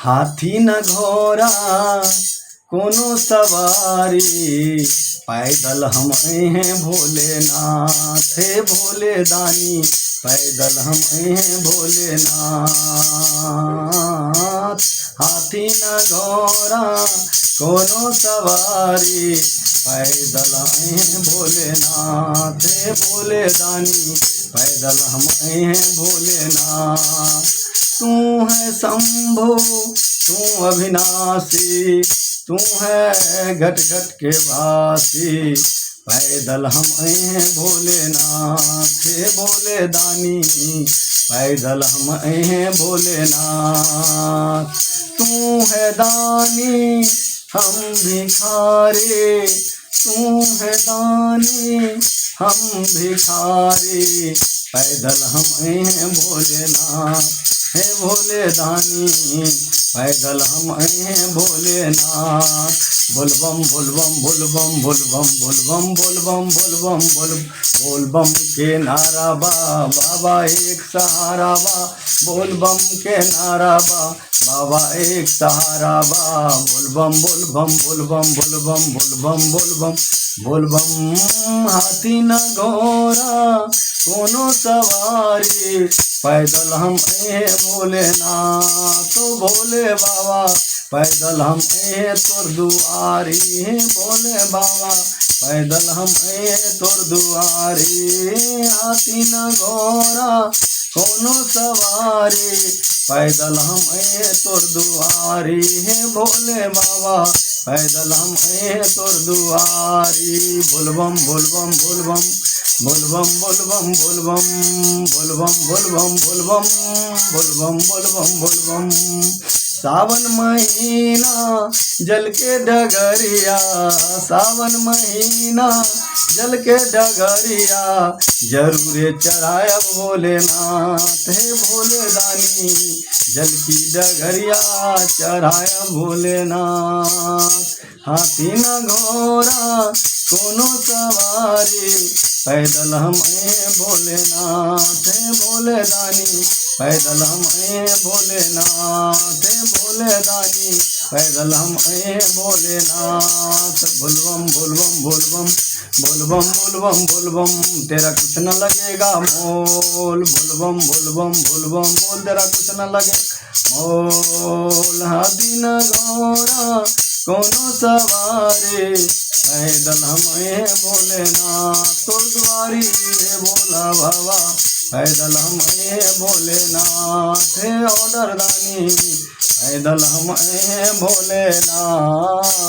हाथी न घोड़ा कोनो सवारी, पैदल हम हैं भोलेनाथ, हे भोले दानी पैदल हम हैं भोलेनाथ। हाथी न घोड़ा कोनो सवारी, पैदल हैं भोलेनाथ, हे भोले दानी पैदल हम हैं भोलेनाथ। तू है शंभो तू अविनाशी, तू है घट घट के वासी, पैदल हम हैं भोलेनाथ, हे भोले दानी पैदल हम हैं भोलेनाथ। तू है दानी हम भिखारी, तू है दानी हम भिखारी, पैदल हम हैं भोलेनाथ, हे भोले दानी पैदल हम हैं भोलेनाथ। बोलबम बोलबम बोलबम बोलबम बोलबम बोलबम बोलबम बोलबम के नारा बा, बाबा एक सहारा बा, बोलबम के नारा बा, बाबा एक सहारा बा। बोलबम बोलबम बोलबम बोलबम बोलबम बोलबम बोलबम। हाथी न घोड़ा कोनो सवारी, पैदल हम हैं भोलेनाथ, तो भोले बाबा पैदल हम हैं तोर दुआरी, भोले बाबा पैदल हम हैं तोर दुआरी। हाथी न घोड़ा कोनो सवारी, पैदल हम हैं तोर दुआरी, हे भोले बाबा पैदल हम हैं तोर दुआरी। बोलबम बोलबम बोलबम बोलबम बोलबम बोलबम बोलबम बोलबम बोलबम बोलबम बोलबम बोलबम। सावन महीना जल के डगरिया, सावन महीना जल के डगरिया, जरूरे चढ़ाया भोलेनाथ, हे भोले दानी जल की डगरिया चढ़ाया भोलेनाथ। हाथी न घोड़ा कोनो सवारी, पैदल हम हैं भोलेनाथ, हे भोले दानी पैदल हम हैं भोलेनाथ, हे भोले दानी पैदल हम हैं भोलेनाथ। बोलबम बोलबम बोलबम बोलबम बोलबम बोलबम, तेरा कुछ न लगेगा मोल, बोलबम बोलबम बोलबम बोल, तेरा कुछ न लगे मोल। हाथी न घोड़ा कोनो सवारी, पैदल हम हैं भोलेनाथ तोर दुआरी, हे भोला बाबा पैदल हम हैं भोलेनाथ, हे ऑर्डर दानी पैदल हम हैं भोलेनाथ।